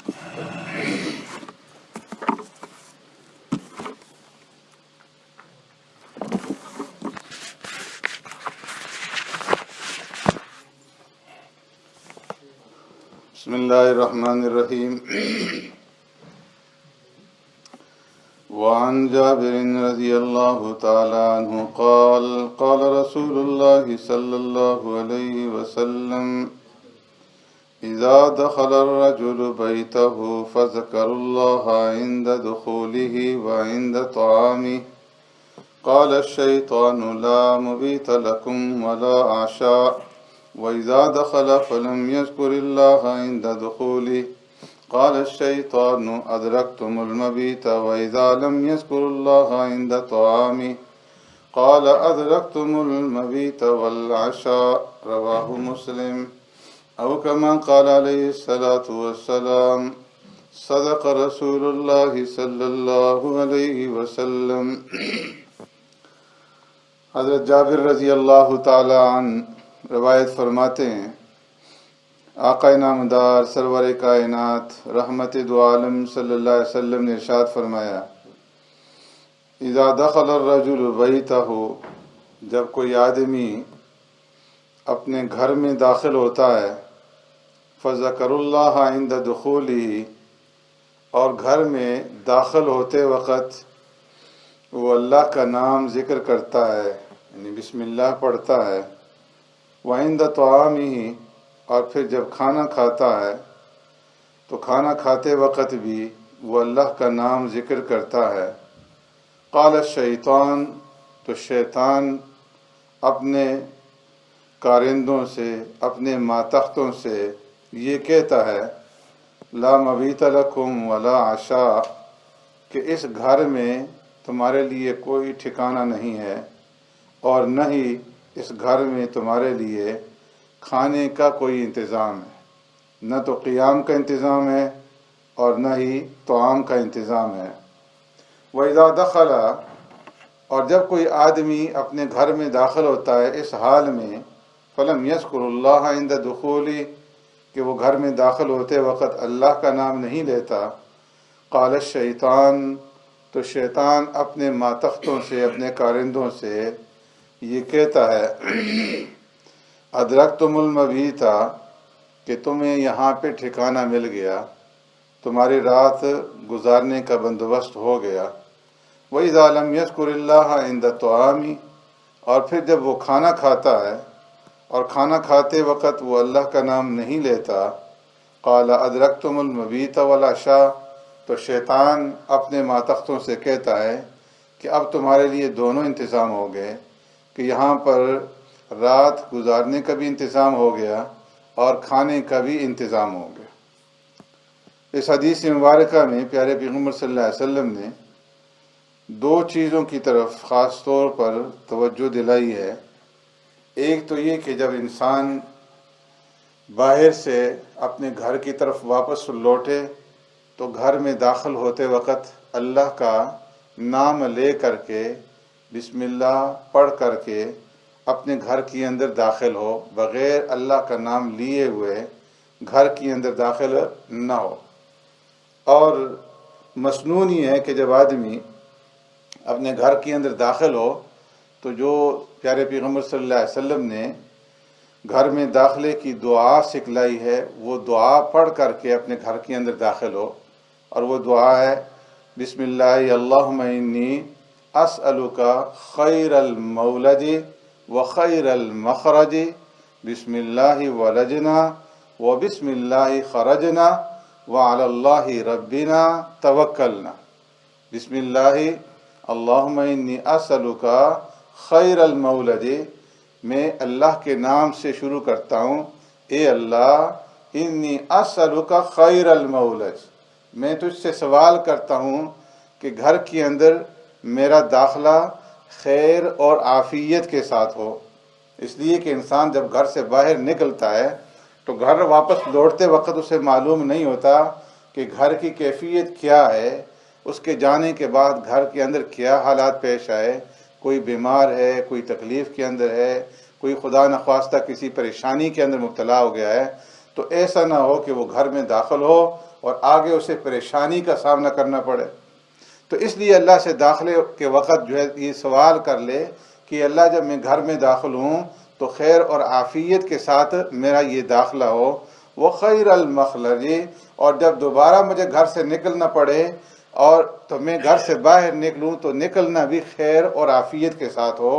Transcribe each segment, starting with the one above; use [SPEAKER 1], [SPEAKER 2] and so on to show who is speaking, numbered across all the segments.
[SPEAKER 1] بسم اللہ الرحمن الرحیم وعن جابر رضی اللہ تعالی عنہ قال قال رسول اللہ صلی اللہ علیہ وسلم اذا دخل الرجل بیته فذكر الله عند دخوله وعند طعامه قال الشیطان لا مبیت لکم ولا عشاء وإذا دخل فلم يذكر الله عند دخوله قال الشيطان أدركتم المبيت وإذا لم يذكر الله عند طعامه قال أدركتم المبيت والعشاء رواه مسلم أو كما قال عليه الصلاة والسلام صدق رسول الله صلى الله عليه وسلم۔ حضرت جابر رضی اللہ تعالی عنہ روایت فرماتے ہیں، آقا نامدار سرور کائنات رحمت دو عالم صلی اللہ علیہ وسلم نے ارشاد فرمایا، اذا دخل الرجل بیتہ، جب کوئی آدمی اپنے گھر میں داخل ہوتا ہے، فذکر اللہ عند دخولہ، اور گھر میں داخل ہوتے وقت وہ اللہ کا نام ذکر کرتا ہے، یعنی بسم اللہ پڑھتا ہے، وعند طعامہ، اور پھر جب کھانا کھاتا ہے تو کھانا کھاتے وقت بھی وہ اللہ کا نام ذکر کرتا ہے، قال الشیطان، تو شیطان اپنے کارندوں سے، اپنے ماتحتوں سے یہ کہتا ہے، لا مبیت لکم ولا عشاء، کہ اس گھر میں تمہارے لیے کوئی ٹھکانہ نہیں ہے، اور نہ ہی اس گھر میں تمہارے لیے کھانے کا کوئی انتظام ہے، نہ تو قیام کا انتظام ہے اور نہ ہی طعام کا انتظام ہے۔ وَإِذَا دَخَلَ، اور جب کوئی آدمی اپنے گھر میں داخل ہوتا ہے اس حال میں، فَلَمْ يَذْكُرُ اللَّهَ عِنْدَ دُخُولِهِ، کہ وہ گھر میں داخل ہوتے وقت اللہ کا نام نہیں لیتا، قال الشیطان، تو شیطان اپنے ماتحتوں سے، اپنے کارندوں سے یہ کہتا ہے، ادرکتم المبیت، کہ تمہیں یہاں پہ ٹھکانہ مل گیا، تمہاری رات گزارنے کا بندوبست ہو گیا۔ وَإِذَا لَمْ يَذْكُرِ اللَّهَ عِنْدَ طَعَامِهِ، اور پھر جب وہ کھانا کھاتا ہے اور کھانا کھاتے وقت وہ اللہ کا نام نہیں لیتا، قال ادرکتم المبیت والعشاء، تو شیطان اپنے ماتحتوں سے کہتا ہے کہ اب تمہارے لیے دونوں انتظام ہو گئے، کہ یہاں پر رات گزارنے کا بھی انتظام ہو گیا اور کھانے کا بھی انتظام ہو گیا۔ اس حدیث مبارکہ میں پیارے پیغمبر صلی اللہ علیہ وسلم نے دو چیزوں کی طرف خاص طور پر توجہ دلائی ہے۔ ایک تو یہ کہ جب انسان باہر سے اپنے گھر کی طرف واپس لوٹے تو گھر میں داخل ہوتے وقت اللہ کا نام لے کر کے، بسم اللہ پڑھ کر کے اپنے گھر کے اندر داخل ہو، بغیر اللہ کا نام لیے ہوئے گھر کے اندر داخل نہ ہو۔ اور مسنون یہ ہے کہ جب آدمی اپنے گھر کے اندر داخل ہو تو جو پیارے پیغمبر صلی اللہ علیہ وسلم نے گھر میں داخلے کی دعا سکھلائی ہے، وہ دعا پڑھ کر کے اپنے گھر کے اندر داخل ہو، اور وہ دعا ہے، بسم اللہ اللہم انی اسألک خیر المولد و خیر المخرج، بسم اللہ ولجنا و بسم اللہ خرجنا وعلی اللہ ربنا توکلنا۔ بسم اللہ اللہم انی اسألک خیر المولد، میں اللہ کے نام سے شروع کرتا ہوں، اے اللہ انی اسألک خیر المولد، میں تجھ سے سوال کرتا ہوں کہ گھر کے اندر میرا داخلہ خیر اور عافیت کے ساتھ ہو۔ اس لیے کہ انسان جب گھر سے باہر نکلتا ہے تو گھر واپس لوٹتے وقت اسے معلوم نہیں ہوتا کہ گھر کی کیفیت کیا ہے، اس کے جانے کے بعد گھر کے اندر کیا حالات پیش آئے، کوئی بیمار ہے، کوئی تکلیف کے اندر ہے، کوئی خدا نخواستہ کسی پریشانی کے اندر مبتلا ہو گیا ہے، تو ایسا نہ ہو کہ وہ گھر میں داخل ہو اور آگے اسے پریشانی کا سامنا کرنا پڑے۔ تو اس لیے اللہ سے داخلے کے وقت جو ہے یہ سوال کر لے کہ اللہ جب میں گھر میں داخل ہوں تو خیر اور عافیت کے ساتھ میرا یہ داخلہ ہو، وہ خیر المخرج، اور جب دوبارہ مجھے گھر سے نکلنا پڑے اور تو میں گھر سے باہر نکلوں تو نکلنا بھی خیر اور عافیت کے ساتھ ہو۔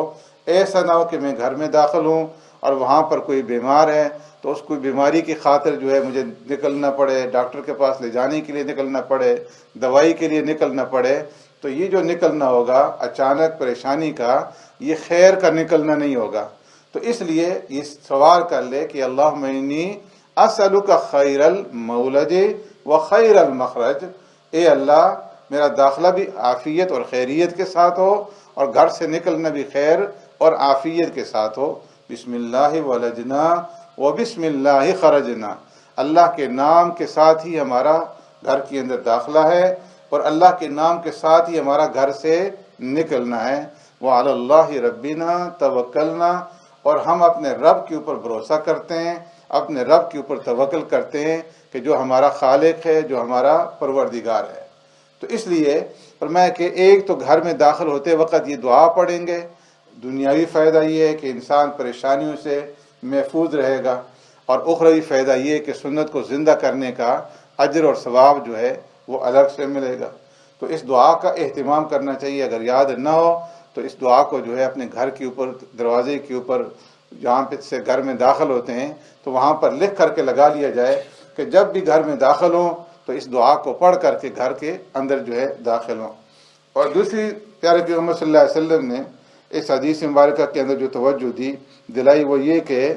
[SPEAKER 1] ایسا نہ ہو کہ میں گھر میں داخل ہوں اور وہاں پر کوئی بیمار ہے تو اس کو بیماری کی خاطر جو ہے مجھے نکلنا پڑے، ڈاکٹر کے پاس لے جانے کے لیے نکلنا پڑے، دوائی کے لیے نکلنا پڑے، تو یہ جو نکلنا ہوگا اچانک پریشانی کا، یہ خیر کا نکلنا نہیں ہوگا۔ تو اس لیے یہ سوال کر لے کہ اللہم انی اسألک خیر المولج و خیر المخرج، اے اللہ میرا داخلہ بھی عافیت اور خیریت کے ساتھ ہو اور گھر سے نکلنا بھی خیر اور عافیت کے ساتھ ہو۔ بسم اللہ ولجنا و بسم اللہ خرجنا، اللہ کے نام کے ساتھ ہی ہمارا گھر کے اندر داخلہ ہے اور اللہ کے نام کے ساتھ ہی ہمارا گھر سے نکلنا ہے۔ وعلی اللہ ربنا توکلنا، اور ہم اپنے رب کے اوپر بھروسہ کرتے ہیں، اپنے رب کے اوپر توکل کرتے ہیں کہ جو ہمارا خالق ہے، جو ہمارا پروردگار ہے۔ تو اس لیے فرمایا کہ ایک تو گھر میں داخل ہوتے وقت یہ دعا پڑھیں گے، دنیاوی فائدہ یہ ہے کہ انسان پریشانیوں سے محفوظ رہے گا، اور اخروی فائدہ یہ ہے کہ سنت کو زندہ کرنے کا اجر اور ثواب جو ہے وہ الگ سے ملے گا۔ تو اس دعا کا اہتمام کرنا چاہیے، اگر یاد نہ ہو تو اس دعا کو جو ہے اپنے گھر کے اوپر، دروازے کے اوپر جہاں پہ سے گھر میں داخل ہوتے ہیں تو وہاں پر لکھ کر کے لگا لیا جائے کہ جب بھی گھر میں داخل ہوں تو اس دعا کو پڑھ کر کے گھر کے اندر جو ہے داخل ہوں۔ اور دوسری پیارے پیغمبر صلی اللہ علیہ وسلم نے اس حدیث مبارکہ کے اندر جو توجہ دلائی وہ یہ کہ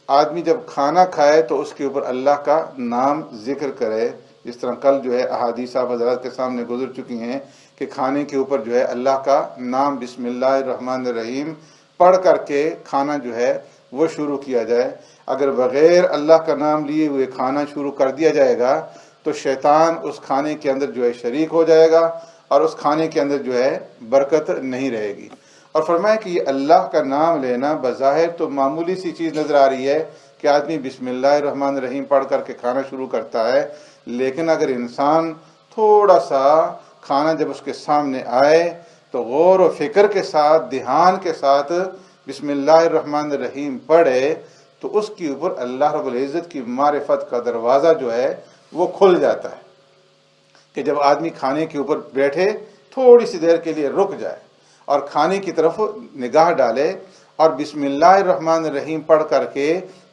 [SPEAKER 1] آدمی جب کھانا کھائے تو اس کے اوپر اللہ کا نام ذکر کرے، جس طرح کل جو ہے احادیث آپ حضرات کے سامنے گزر چکی ہیں کہ کھانے کے اوپر جو ہے اللہ کا نام بسم اللہ الرحمن الرحیم پڑھ کر کے کھانا جو ہے وہ شروع کیا جائے۔ اگر بغیر اللہ کا نام لیے ہوئے کھانا شروع کر دیا جائے گا تو شیطان اس کھانے کے اندر جو ہے شریک ہو جائے گا اور اس کھانے کے اندر جو ہے برکت نہیں رہے گی۔ اور فرمایا کہ یہ اللہ کا نام لینا بظاہر تو معمولی سی چیز نظر آ رہی ہے کہ آدمی بسم اللہ الرحمن الرحیم پڑھ کر کے کھانا شروع کرتا ہے، لیکن اگر انسان تھوڑا سا کھانا جب اس کے سامنے آئے تو غور و فکر کے ساتھ، دھیان کے ساتھ بسم اللہ الرحمن الرحیم پڑھے تو اس کے اوپر اللہ رب العزت کی معرفت کا دروازہ جو ہے وہ کھل جاتا ہے کہ جب آدمی کھانے کے اوپر بیٹھے تھوڑی سی دیر کے لیے رک جائے اور کھانے کی طرف نگاہ ڈالے اور بسم اللہ الرحمن الرحیم پڑھ کر کے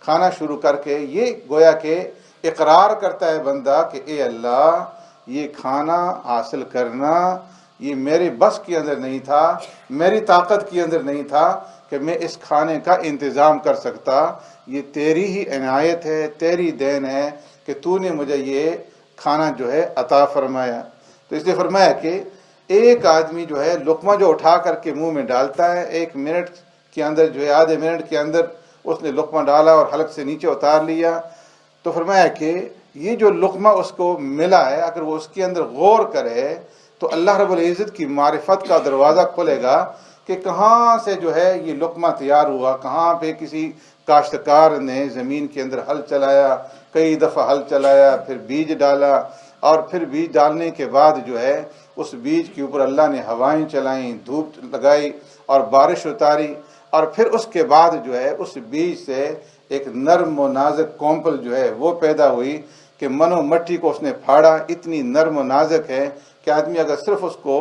[SPEAKER 1] کھانا شروع کر کے یہ گویا کہ اقرار کرتا ہے بندہ کہ اے اللہ یہ کھانا حاصل کرنا یہ میرے بس کے اندر نہیں تھا، میری طاقت کے اندر نہیں تھا کہ میں اس کھانے کا انتظام کر سکتا، یہ تیری ہی عنایت ہے، تیری دین ہے کہ تو نے مجھے یہ کھانا جو ہے عطا فرمایا۔ تو اس لیے فرمایا کہ ایک آدمی جو ہے لقمہ جو اٹھا کر کے منہ میں ڈالتا ہے، 1 منٹ کے اندر جو ہے آدھے منٹ کے اندر اس نے لقمہ ڈالا اور حلق سے نیچے اتار لیا، تو فرمایا کہ یہ جو لقمہ اس کو ملا ہے اگر وہ اس کے اندر غور کرے تو اللہ رب العزت کی معرفت کا دروازہ کھلے گا کہ کہاں سے جو ہے یہ لقمہ تیار ہوا، کہاں پہ کسی کاشتکار نے زمین کے اندر ہل چلایا، کئی دفعہ ہل چلایا، پھر بیج ڈالا، اور پھر بیج ڈالنے کے بعد جو ہے اس بیج کے اوپر اللہ نے ہوائیں چلائیں، دھوپ لگائی اور بارش اتاری، اور پھر اس کے بعد جو ہے اس بیج سے ایک نرم و نازک کومپل جو ہے وہ پیدا ہوئی کہ منو مٹی کو اس نے پھاڑا، اتنی نرم و نازک ہے کہ آدمی اگر صرف اس کو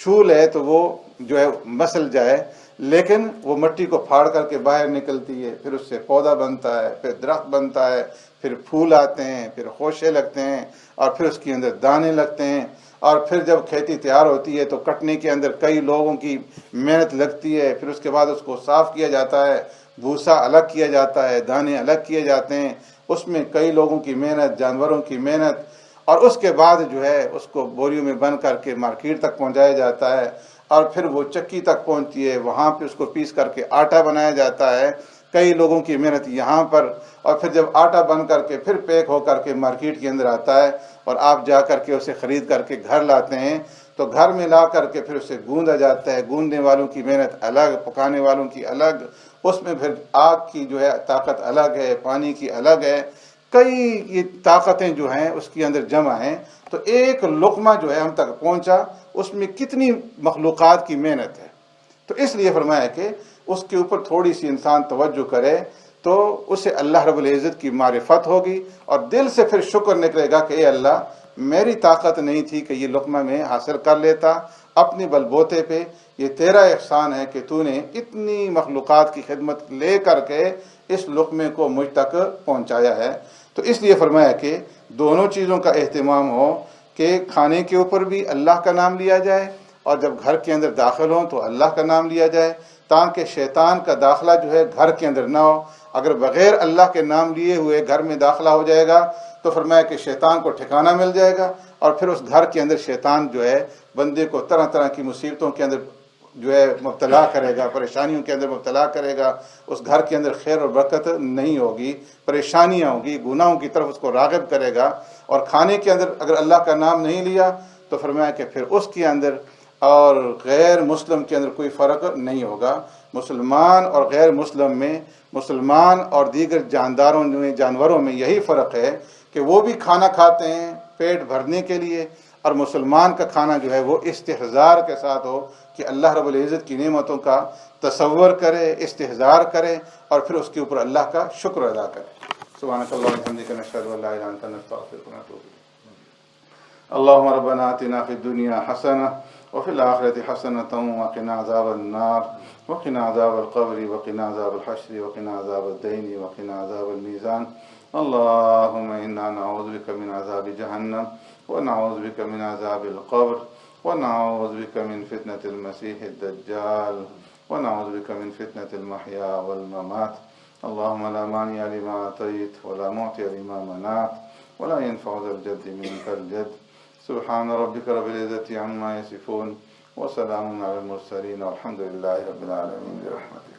[SPEAKER 1] چھو لے تو وہ جو ہے مسل جائے، لیکن وہ مٹی کو پھاڑ کر کے باہر نکلتی ہے، پھر اس سے پودا بنتا ہے، پھر درخت بنتا ہے، پھر پھول آتے ہیں، پھر خوشے لگتے ہیں، اور پھر اس کے اندر دانے لگتے ہیں، اور پھر جب کھیتی تیار ہوتی ہے تو کٹنے کے اندر کئی لوگوں کی محنت لگتی ہے، پھر اس کے بعد اس کو صاف کیا جاتا ہے، بھوسا الگ کیا جاتا ہے، دانے الگ کیے جاتے ہیں، اس میں کئی لوگوں کی محنت، جانوروں کی محنت، اور اس کے بعد جو ہے اس کو بوریوں میں بند کر کے مارکیٹ تک پہنچایا جاتا ہے، اور پھر وہ چکی تک پہنچتی ہے، وہاں پہ اس کو پیس کر کے آٹا بنایا جاتا ہے، کئی لوگوں کی محنت یہاں پر، اور پھر جب آٹا بن کر کے پھر پیک ہو کر کے مارکیٹ کے اندر آتا ہے اور آپ جا کر کے اسے خرید کر کے گھر لاتے ہیں، تو گھر میں لا کر کے پھر اسے گوندا جاتا ہے، گوندنے والوں کی محنت الگ، پکانے والوں کی الگ، اس میں پھر آگ کی جو ہے طاقت الگ ہے، پانی کی الگ ہے، کئی یہ طاقتیں جو ہیں اس کے اندر جمع ہیں، تو ایک لقمہ جو ہے ہم تک پہنچا، اس میں کتنی مخلوقات کی محنت ہے۔ تو اس لیے فرمایا کہ اس کے اوپر تھوڑی سی انسان توجہ کرے تو اسے اللہ رب العزت کی معرفت ہوگی، اور دل سے پھر شکر نکلے گا کہ اے اللہ، میری طاقت نہیں تھی کہ یہ لقمہ میں حاصل کر لیتا، اپنے بل بوتے پہ یہ تیرا احسان ہے کہ تو نے اتنی مخلوقات کی خدمت لے کر کے اس لقمے کو مجھ تک پہنچایا ہے۔ تو اس لیے فرمایا کہ دونوں چیزوں کا اہتمام ہو، کہ کھانے کے اوپر بھی اللہ کا نام لیا جائے، اور جب گھر کے اندر داخل ہوں تو اللہ کا نام لیا جائے، تاکہ شیطان کا داخلہ جو ہے گھر کے اندر نہ ہو۔ اگر بغیر اللہ کے نام لیے ہوئے گھر میں داخلہ ہو جائے گا تو فرمایا کہ شیطان کو ٹھکانہ مل جائے گا، اور پھر اس گھر کے اندر شیطان جو ہے بندے کو طرح طرح کی مصیبتوں کے اندر جو ہے مبتلا کرے گا، پریشانیوں کے اندر مبتلا کرے گا۔ اس گھر کے اندر خیر اور برکت نہیں ہوگی، پریشانیاں ہوگی، گناہوں کی طرف اس کو راغب کرے گا۔ اور کھانے کے اندر اگر اللہ کا نام نہیں لیا تو فرمایا کہ پھر اس کے اندر اور غیر مسلم کے اندر کوئی فرق نہیں ہوگا۔ مسلمان اور غیر مسلم میں، مسلمان اور دیگر جانوروں میں یہی فرق ہے کہ وہ بھی کھانا کھاتے ہیں پیٹ بھرنے کے لیے، اور مسلمان کا کھانا جو ہے وہ استحضار کے ساتھ ہو، کہ اللہ رب العزت کی نعمتوں کا تصور کرے، استحضار کرے، اور پھر اس کے اوپر اللہ کا شکر ادا کرے۔ سبحانک اللہم و بحمدک، نشہد ان لا الہ الا انت، نستغفرک ونتوب الیک۔ اللهم ربنا آتنا في الدنيا حسنة وفي الآخرة حسنة وقنا عذاب النار وقنا عذاب القبر وقنا عذاب الحشر وقنا عذاب الدين وقنا عذاب الميزان. اللهم إنا نعوذ بك من عذاب جهنم ونعوذ بك من عذاب القبر ونعوذ بك من فتنة المسيح الدجال ونعوذ بك من فتنة المحيا والممات. اللهم لا مانع لما أعطيت ولا معطي لما منعت ولا ينفع ذا الجد منك الجد. سبحان ربك رب العزة عما يصفون وسلام على المرسلين والحمد لله رب العالمين برحمته.